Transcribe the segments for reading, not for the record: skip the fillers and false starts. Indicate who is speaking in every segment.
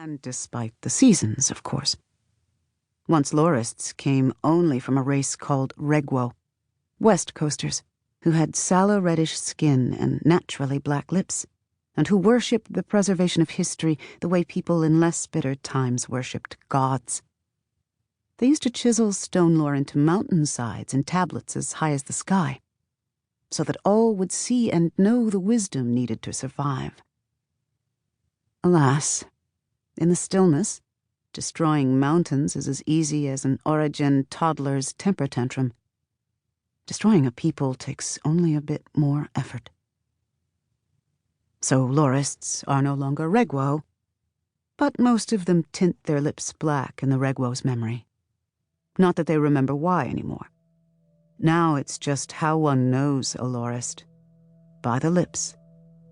Speaker 1: And despite the seasons, of course. Once Lorists came only from a race called Regwo, West Coasters, who had sallow reddish skin and naturally black lips, and who worshipped the preservation of history the way people in less bitter times worshipped gods. They used to chisel stone lore into mountainsides and tablets as high as the sky, so that all would see and know the wisdom needed to survive. Alas, in the stillness, destroying mountains is as easy as an Origin toddler's temper tantrum. Destroying a people takes only a bit more effort. So Lorists are no longer Regwo, but most of them tint their lips black in the Regwo's memory. Not that they remember why anymore. Now it's just how one knows a Lorist. By the lips,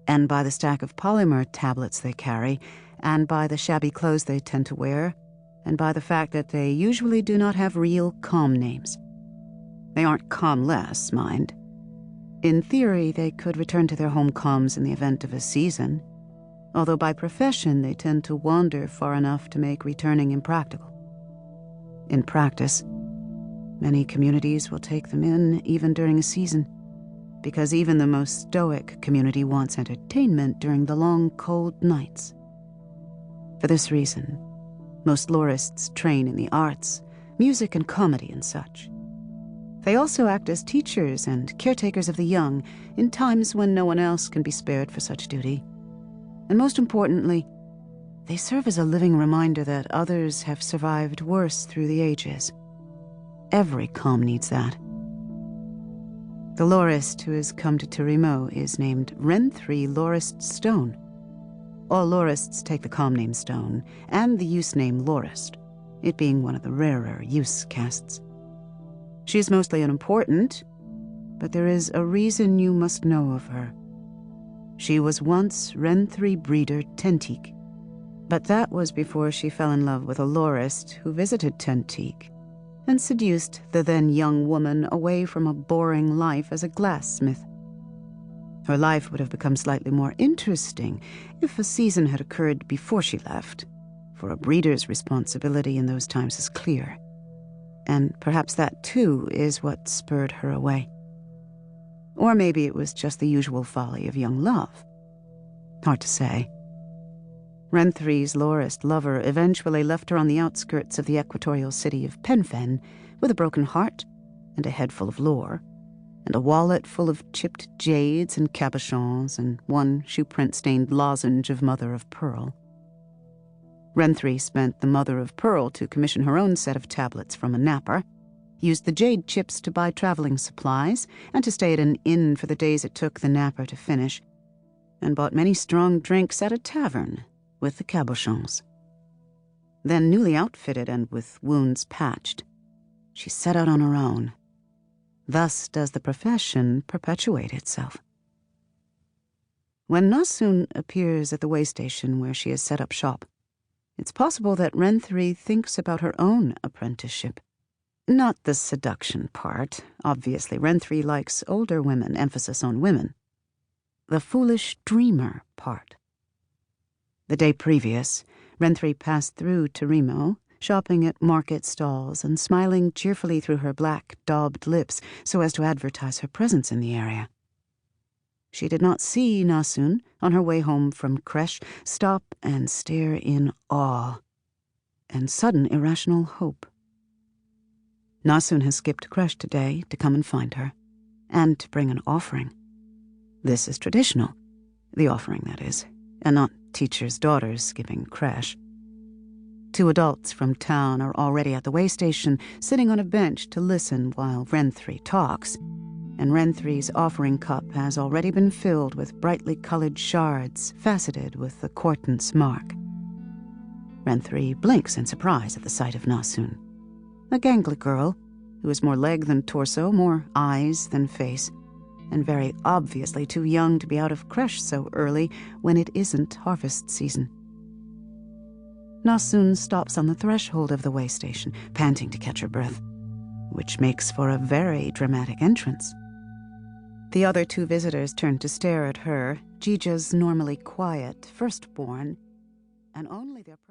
Speaker 1: and by the stack of polymer tablets they carry, and by the shabby clothes they tend to wear, and by the fact that they usually do not have real comm names. They aren't comm-less, mind. In theory, they could return to their home comms in the event of a season, although by profession they tend to wander far enough to make returning impractical. In practice, many communities will take them in even during a season, because even the most stoic community wants entertainment during the long, cold nights. For this reason, most Lorists train in the arts, music and comedy and such. They also act as teachers and caretakers of the young in times when no one else can be spared for such duty. And most importantly, they serve as a living reminder that others have survived worse through the ages. Every comm needs that. The Lorist who has come to Turimo is named Renthri Lorist Stone. All Lorists take the comm name Stone, and the use name Lorist, it being one of the rarer use castes. She is mostly unimportant, but there is a reason you must know of her. She was once Renthri breeder Tentik, but that was before she fell in love with a Lorist who visited Tentik and seduced the then young woman away from a boring life as a glassmith. Her life would have become slightly more interesting if a season had occurred before she left, for a breeder's responsibility in those times is clear. And perhaps that, too, is what spurred her away. Or maybe it was just the usual folly of young love. Hard to say. Renthri's Lorist lover eventually left her on the outskirts of the equatorial city of Penfen with a broken heart and a head full of lore, and a wallet full of chipped jades and cabochons and one shoeprint-stained lozenge of mother of pearl. Renthri spent the mother of pearl to commission her own set of tablets from a napper, used the jade chips to buy traveling supplies and to stay at an inn for the days it took the napper to finish, and bought many strong drinks at a tavern with the cabochons. Then, newly outfitted and with wounds patched, she set out on her own. Thus does the profession perpetuate itself. When Nasun appears at the way station where she has set up shop, it's possible that Renthri thinks about her own apprenticeship. Not the seduction part. Obviously, Renthri likes older women, emphasis on women. The foolish dreamer part. The day previous, Renthri passed through Turimo, shopping at market stalls and smiling cheerfully through her black, daubed lips so as to advertise her presence in the area. She did not see Nasun, on her way home from creche, stop and stare in awe and sudden irrational hope. Nasun has skipped creche today to come and find her, and to bring an offering. This is traditional, the offering, that is, and not teachers' daughters skipping creche. 2 adults from town are already at the way station, sitting on a bench to listen while Renthri talks, and Renthri's offering cup has already been filled with brightly colored shards, faceted with the quartance mark. Renthri blinks in surprise at the sight of Nasun, a gangly girl who is more leg than torso, more eyes than face, and very obviously too young to be out of creche so early when it isn't harvest season. Nasun stops on the threshold of the way station, panting to catch her breath, which makes for a very dramatic entrance. The other 2 visitors turn to stare at her, Jija's normally quiet firstborn, and only their presence.